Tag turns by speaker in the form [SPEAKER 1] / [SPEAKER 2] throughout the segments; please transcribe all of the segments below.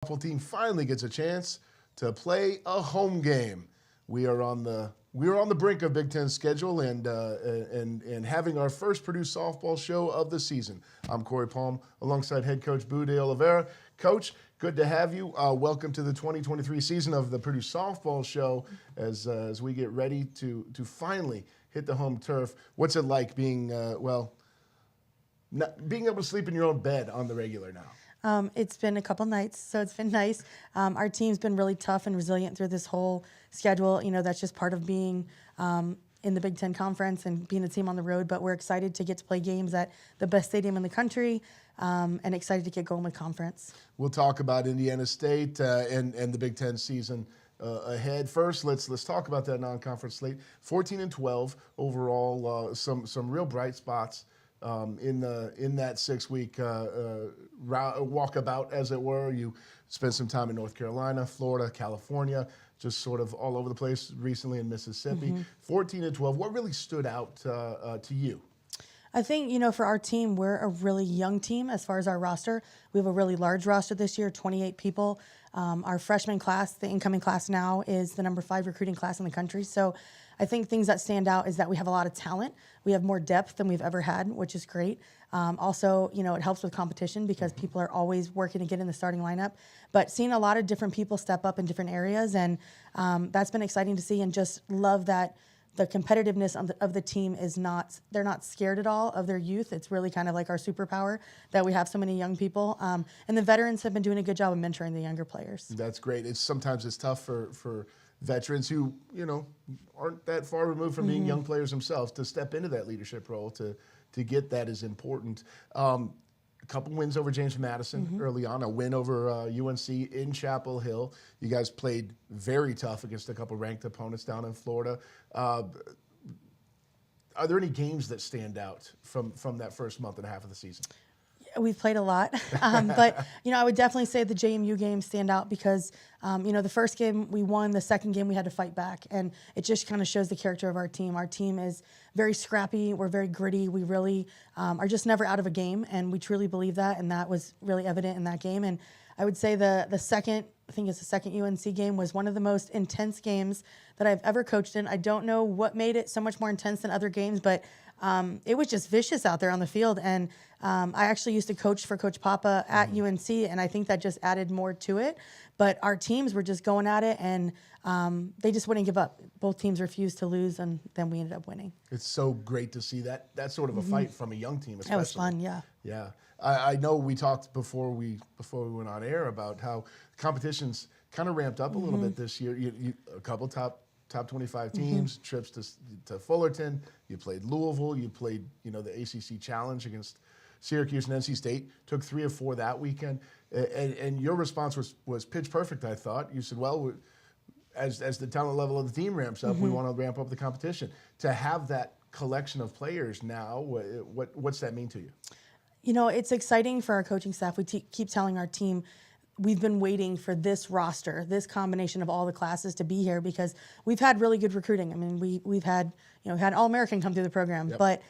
[SPEAKER 1] softball team finally gets a chance to play a home game. We are on the brink of Big Ten schedule and having our first Purdue softball show of the season. I'm Corey Palm alongside head coach Boo De Oliveira. Coach, good to have you. Welcome to the 2023 season of the Purdue softball show as we get ready to finally hit the home turf. What's it like being being able to sleep in your own bed on the regular now?
[SPEAKER 2] It's been a couple nights, so it's been nice. Our team's been really tough and resilient through this whole schedule. You know, that's just part of being in the Big Ten Conference and being a team on the road. But we're excited to get to play games at the best stadium in the country and excited to get going with conference.
[SPEAKER 1] We'll talk about Indiana State and the Big Ten season ahead. First, let's talk about that non-conference slate. 14-12 overall. Some real bright spots in that 6-week walkabout, as it were. You spent some time in North Carolina, Florida, California, just sort of all over the place recently in Mississippi. 14-12. What really stood out to you?
[SPEAKER 2] I think, you know, for our team, we're a really young team as far as our roster. We have a really large roster this year, 28 people. Our freshman class, the incoming class now, is the number 5 recruiting class in the country. So I think things that stand out is that we have a lot of talent. We have more depth than we've ever had, which is great. Also, you know, it helps with competition because people are always working to get in the starting lineup. But seeing a lot of different people step up in different areas, and that's been exciting to see, and just love that the competitiveness of the team is not, they're not scared at all of their youth. It's really kind of like our superpower that we have so many young people. And the veterans have been doing a good job of mentoring the younger players.
[SPEAKER 1] That's great. Sometimes it's tough for veterans who, you know, aren't that far removed from being young players themselves to step into that leadership role. To get that is important. A couple wins over James Madison early on, a win over UNC in Chapel Hill. You guys played very tough against a couple ranked opponents down in Florida. Are there any games that stand out from that first month and a half of the season?
[SPEAKER 2] We've played a lot, but, you know, I would definitely say the JMU games stand out because, you know, the first game we won, the second game we had to fight back, and it just kind of shows the character of our team. Our team is very scrappy, we're very gritty, we really are just never out of a game, and we truly believe that, and that was really evident in that game. And I would say the second, I think it's the second UNC game, was one of the most intense games that I've ever coached in. I don't know what made it so much more intense than other games, but it was just vicious out there on the field. And I actually used to coach for Coach Papa at UNC, and I think that just added more to it. But our teams were just going at it, and they just wouldn't give up. Both teams refused to lose, and then we ended up winning.
[SPEAKER 1] It's so great to see that sort of a fight from a young team, especially.
[SPEAKER 2] That was fun, yeah.
[SPEAKER 1] Yeah. I know we talked before we went on air about how competition's kind of ramped up a little bit this year. A couple top 25 teams, trips to Fullerton. You played Louisville. You played, you know, the ACC Challenge against Syracuse and NC State. Took 3 or 4 that weekend. And your response was pitch perfect, I thought. You said, well, as the talent level of the team ramps up, we want to ramp up the competition. To have that collection of players now, what's that mean to you?
[SPEAKER 2] You know, it's exciting for our coaching staff. We keep telling our team, we've been waiting for this roster, this combination of all the classes to be here because we've had really good recruiting. I mean, we've had, you know, had All-American come through the program, but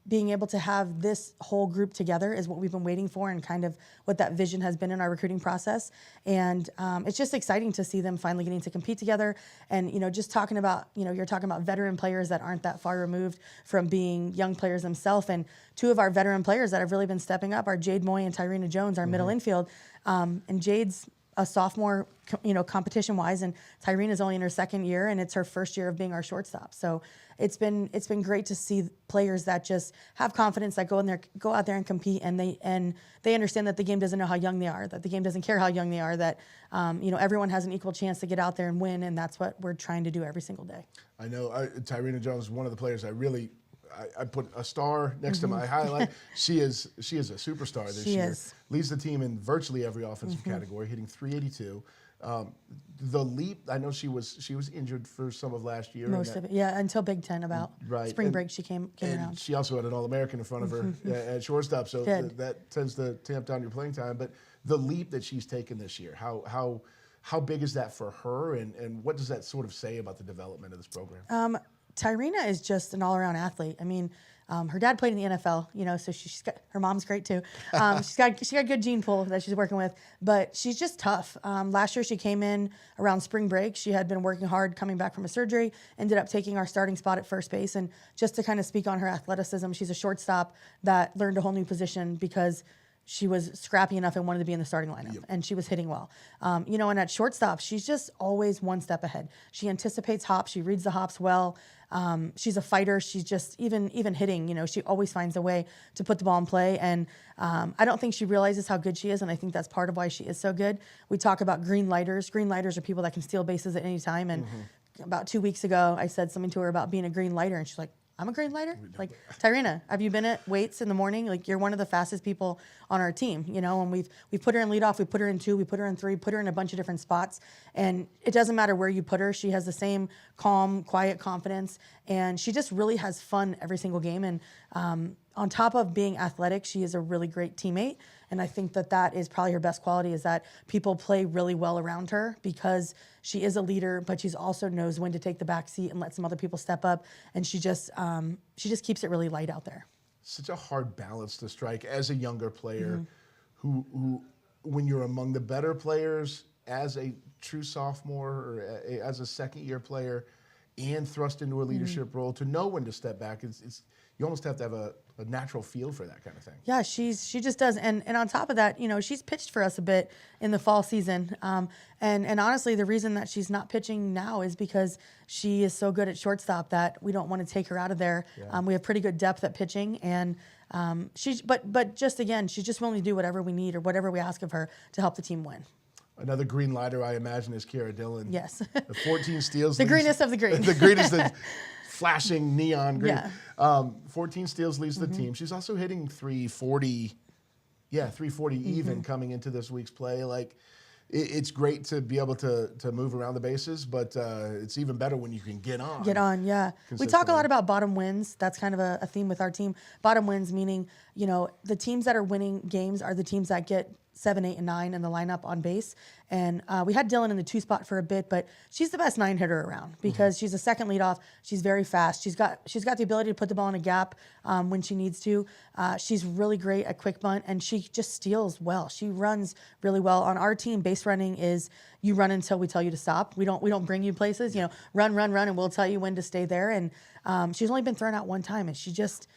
[SPEAKER 2] being able to have this whole group together is what we've been waiting for, and kind of what that vision has been in our recruiting process. And it's just exciting to see them finally getting to compete together. And, you know, just talking about, you know, you're talking about veteran players that aren't that far removed from being young players themselves. And 2 of our veteran players that have really been stepping up are Jade Moy and Tyrena Jones, our middle infield. And Jade's a sophomore, you know, competition-wise, and Tyrena's only in her 2nd year, and it's her first year of being our shortstop. So it's been great to see players that just have confidence, that go out there and compete, and they understand that the game doesn't know how young they are, that the game doesn't care how young they are, that you know, everyone has an equal chance to get out there and win, and that's what we're trying to do every single day.
[SPEAKER 1] I know Tyrena Jones is one of the players I put a star next to my highlight. She is a superstar this year.
[SPEAKER 2] Is.
[SPEAKER 1] Leads the team in virtually every offensive category, hitting .382. The leap, I know she was injured for some of last year.
[SPEAKER 2] Most of it, yeah, until Big Ten, about spring break she came around.
[SPEAKER 1] She also had an All-American in front of her at shortstop, so that tends to tamp down your playing time. But the leap that she's taken this year, how big is that for her, and what does that sort of say about the development of this program?
[SPEAKER 2] Tyrena is just an all-around athlete. I mean, Her dad played in the NFL, so she's got, her mom's great too. She's got good gene pool that she's working with, but she's just tough. Last year she came in around spring break. She had been working hard coming back from a surgery, ended up taking our starting spot at first base. And just to kind of speak on her athleticism, she's a shortstop that learned a whole new position because she was scrappy enough and wanted to be in the starting lineup, and she was hitting well. And at shortstop, she's just always one step ahead. She anticipates hops. She reads the hops well. She's a fighter. She's just even hitting, she always finds a way to put the ball in play. And I don't think she realizes how good she is, and I think that's part of why she is so good. We talk about green lighters. Green lighters are people that can steal bases at any time. And about 2 weeks ago, I said something to her about being a green lighter, and she's like, I'm a green lighter? Like, Tyrena, have you been at weights in the morning? Like, you're one of the fastest people on our team, and we've put her in leadoff, we put her in 2, we put her in 3, put her in a bunch of different spots. And it doesn't matter where you put her. She has the same calm, quiet confidence. And she just really has fun every single game. And on top of being athletic, she is a really great teammate. And I think that is probably her best quality, is that people play really well around her because she is a leader, but she's also knows when to take the back seat and let some other people step up. And she just keeps it really light out there.
[SPEAKER 1] Such a hard balance to strike as a younger player who, when you're among the better players as a true sophomore or as a second-year player and thrust into a leadership role, to know when to step back, you almost have to have a natural feel for that kind of thing.
[SPEAKER 2] Yeah, she just does. And on top of that, she's pitched for us a bit in the fall season. And honestly, the reason that she's not pitching now is because she is so good at shortstop that we don't want to take her out of there. Yeah. We have pretty good depth at pitching, and she's just willing to do whatever we need or whatever we ask of her to help the team win.
[SPEAKER 1] Another green lighter, I imagine, is Kara Dillon.
[SPEAKER 2] Yes.
[SPEAKER 1] The 14 steals.
[SPEAKER 2] The greenest of the green.
[SPEAKER 1] The greenest, the flashing neon green.
[SPEAKER 2] Yeah.
[SPEAKER 1] 14 steals leads the team. She's also hitting 340. Yeah, 340 even coming into this week's play. Like, it's great to be able to move around the bases, but it's even better when you can get on.
[SPEAKER 2] Get on, yeah. We talk a lot about bottom wins. That's kind of a theme with our team. Bottom wins meaning, the teams that are winning games are the teams that get 7, 8, and 9 in the lineup on base. And we had Dylan in the 2 spot for a bit, but she's the best 9 hitter around because she's a second leadoff. She's very fast. She's got the ability to put the ball in a gap when she needs to. She's really great at quick bunt, and she just steals well. She runs really well. On our team, base running is you run until we tell you to stop. We don't bring you places. Run, and we'll tell you when to stay there. And she's only been thrown out one time, and she's just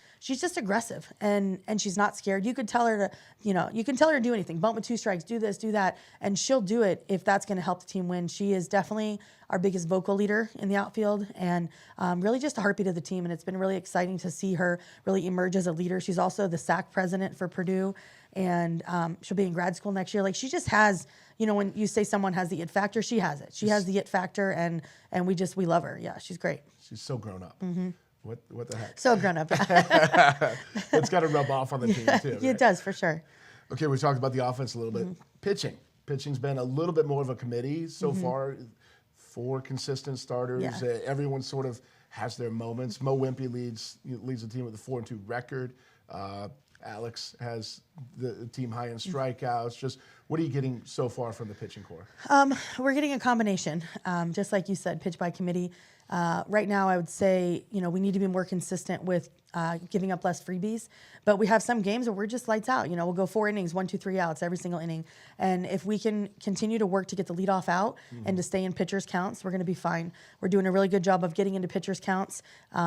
[SPEAKER 2] aggressive and she's not scared. You could tell her to do anything. Bump with 2 strikes, do this, do that, and she'll do it if that's going to help the team win. She is definitely our biggest vocal leader in the outfield and really just a heartbeat of the team. And it's been really exciting to see her really emerge as a leader. She's also the SAC president for Purdue, and she'll be in grad school next year. Like, she just has, when you say someone has the it factor, she has it. She has the it factor, and we love her. Yeah, she's great.
[SPEAKER 1] She's so grown up. What the heck?
[SPEAKER 2] So grown up.
[SPEAKER 1] It's got to rub off on the team too. Right?
[SPEAKER 2] It does, for sure.
[SPEAKER 1] Okay, we talked about the offense a little bit. Pitching's been a little bit more of a committee so far. 4 consistent starters.
[SPEAKER 2] Yeah.
[SPEAKER 1] Everyone sort of has their moments. Mo Wimpy leads the team with a 4-2 record. Alex has the team high in strikeouts. Just what are you getting so far from the pitching core?
[SPEAKER 2] We're getting a combination, just like you said, pitch by committee. Right now, I would say, we need to be more consistent with giving up less freebies. But we have some games where we're just lights out. We'll go 4 innings, 1, 2, 3 outs every single inning. And if we can continue to work to get the leadoff out and to stay in pitchers' counts, we're going to be fine. We're doing a really good job of getting into pitchers' counts.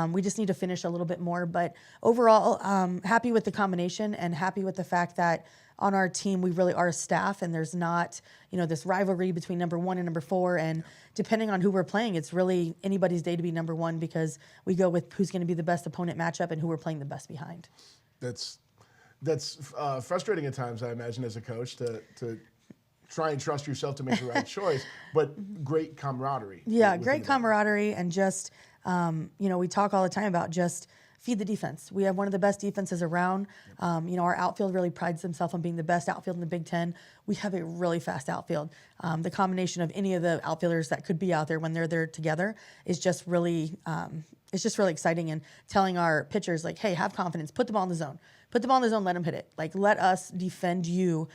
[SPEAKER 2] We just need to finish a little bit more. But overall, happy with the combination and happy with the fact that on our team, we really are a staff, and there's not, this rivalry between number 1 and number 4. And depending on who we're playing, it's really anybody's day to be number 1 because we go with who's going to be the best opponent matchup and who we're playing the best behind.
[SPEAKER 1] That's frustrating at times, I imagine, as a coach to try and trust yourself to make the right choice, but great camaraderie.
[SPEAKER 2] Yeah, great camaraderie, and just, we talk all the time about just feed the defense. We have one of the best defenses around. Our outfield really prides themselves on being the best outfield in the Big Ten. We have a really fast outfield. The combination of any of the outfielders that could be out there when they're there together is just really, it's just really exciting. And telling our pitchers, like, hey, have confidence, put the ball in the zone. Put the ball in the zone, let them hit it. Like, let us defend you.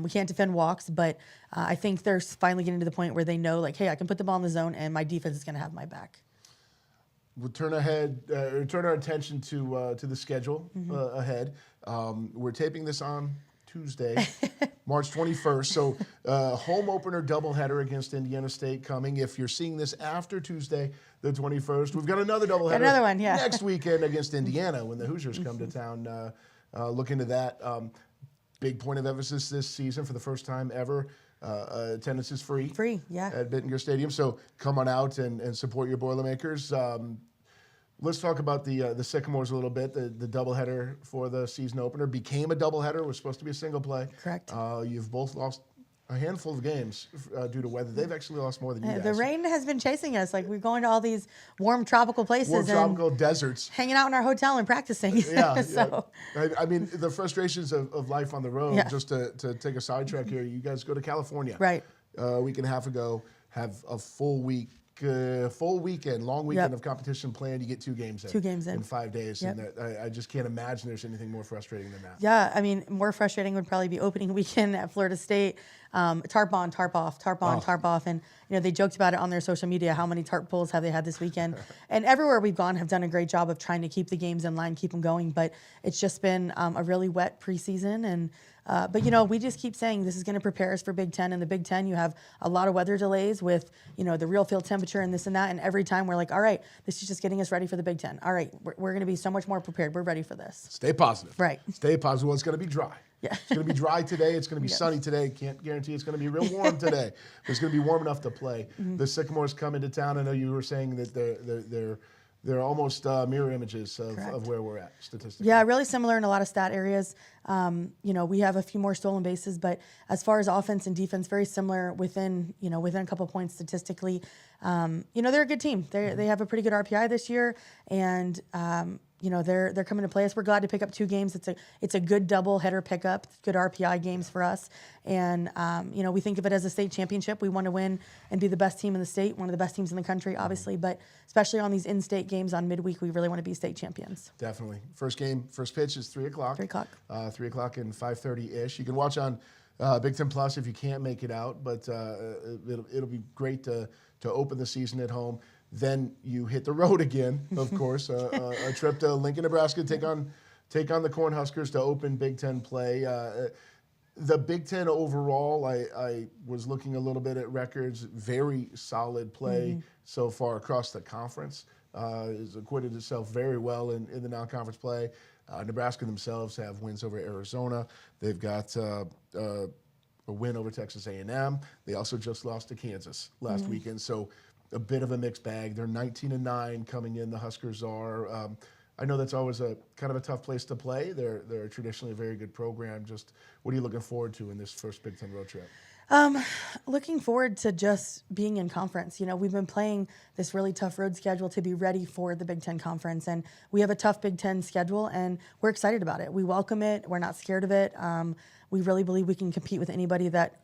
[SPEAKER 2] We can't defend walks, but I think they're finally getting to the point where they know, like, hey, I can put the ball in the zone and my defense is going to have my back.
[SPEAKER 1] we'll turn our attention to the schedule ahead. We're taping this on Tuesday, March 21st. So home opener doubleheader against Indiana State coming. If you're seeing this after Tuesday, the 21st, we've got another doubleheader
[SPEAKER 2] Another one, yeah.
[SPEAKER 1] next weekend against Indiana when the Hoosiers come to town. Look into that. Big point of emphasis this season for the first time ever. Attendance is free.
[SPEAKER 2] Free, yeah.
[SPEAKER 1] At Bittinger Stadium. So come on out and support your Boilermakers. Let's talk about the Sycamores a little bit. The doubleheader for the season opener became a doubleheader. It was supposed to be a single play.
[SPEAKER 2] Correct.
[SPEAKER 1] You've both lost a handful of games due to weather. They've actually lost more than you guys.
[SPEAKER 2] The rain has been chasing us. Like, we're going to all these warm tropical places.
[SPEAKER 1] Warm tropical deserts.
[SPEAKER 2] Hanging out in our hotel and practicing.
[SPEAKER 1] Yeah.
[SPEAKER 2] So.
[SPEAKER 1] Yeah. I mean, the frustrations of life on the road, just to take a sidetrack here, you guys go to California.
[SPEAKER 2] Right.
[SPEAKER 1] A week and a half ago, have a full weekend, long weekend of competition planned. You get 2 games in.
[SPEAKER 2] 2 games in
[SPEAKER 1] 5 days.
[SPEAKER 2] Yep.
[SPEAKER 1] And I just can't imagine there's anything more frustrating than that.
[SPEAKER 2] Yeah, I mean, more frustrating would probably be opening weekend at Florida State. Tarp on, tarp off, tarp on, tarp off. And, they joked about it on their social media, how many tarp pulls have they had this weekend. And everywhere we've gone have done a great job of trying to keep the games in line, keep them going. But it's just been a really wet preseason. And but, we just keep saying this is going to prepare us for Big Ten. In the Big Ten, you have a lot of weather delays with, the real field temperature and this and that. And every time we're like, all right, this is just getting us ready for the Big Ten. All right, we're going to be so much more prepared. We're ready for this.
[SPEAKER 1] Stay positive.
[SPEAKER 2] Right.
[SPEAKER 1] Stay positive. Well, it's going to be dry.
[SPEAKER 2] Yeah.
[SPEAKER 1] It's going to be dry today. It's going to be sunny today. Can't guarantee it's going to be real warm today. But it's going to be warm enough to play. The Sycamores come into town. I know you were saying that they're almost mirror images of where we're at statistically.
[SPEAKER 2] Yeah, really similar in a lot of stat areas. We have a few more stolen bases, but as far as offense and defense, very similar within a couple points statistically. They're a good team. They have a pretty good RPI this year, and they're coming to play us. We're glad to pick up 2 games. It's a good double header pickup, good RPI games for us. And we think of it as a state championship. We want to win and be the best team in the state, one of the best teams in the country, obviously. But especially on these in-state games on midweek, we really want to be state champions.
[SPEAKER 1] Definitely. First pitch is 3 o'clock.
[SPEAKER 2] 3 o'clock.
[SPEAKER 1] 3 o'clock and 5:30-ish. You can watch on Big Ten Plus if you can't make it out, but it'll be great to open the season at home. Then you hit the road again, of course. A trip to Lincoln, Nebraska, take on the Cornhuskers to open Big Ten play. The Big Ten overall, I was looking a little bit at records. Very solid play so far across the conference. Has acquitted itself very well in the non-conference play. Nebraska themselves have wins over Arizona. They've got a win over Texas A&M. They also just lost to Kansas last weekend. So a bit of a mixed bag. They're 19-9 coming in. The Huskers are. I know that's always a kind of a tough place to play. They're traditionally a very good program. Just what are you looking forward to in this first Big Ten road trip?
[SPEAKER 2] Looking forward to just being in conference. We've been playing this really tough road schedule to be ready for the Big Ten conference, and we have a tough Big Ten schedule, and we're excited about it. We welcome it. We're not scared of it. We really believe we can compete with anybody that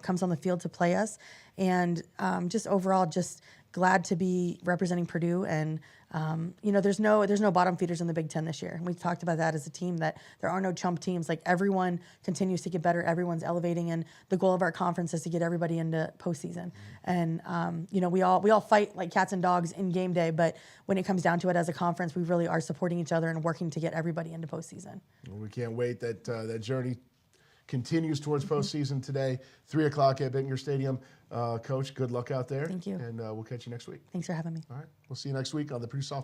[SPEAKER 2] comes on the field to play us, and just overall, just glad to be representing Purdue. And there's no bottom feeders in the Big Ten this year. And we've talked about that as a team, that there are no chump teams. Like, everyone continues to get better. Everyone's elevating, and the goal of our conference is to get everybody into postseason. And we all fight like cats and dogs in game day, but when it comes down to it as a conference, we really are supporting each other and working to get everybody into postseason.
[SPEAKER 1] Well, we can't wait. That journey continues towards postseason today, 3 o'clock at Bittinger Stadium. Coach, good luck out there.
[SPEAKER 2] Thank you.
[SPEAKER 1] And we'll catch you next week.
[SPEAKER 2] Thanks for having me.
[SPEAKER 1] All right. We'll see you next week on the Purdue Softball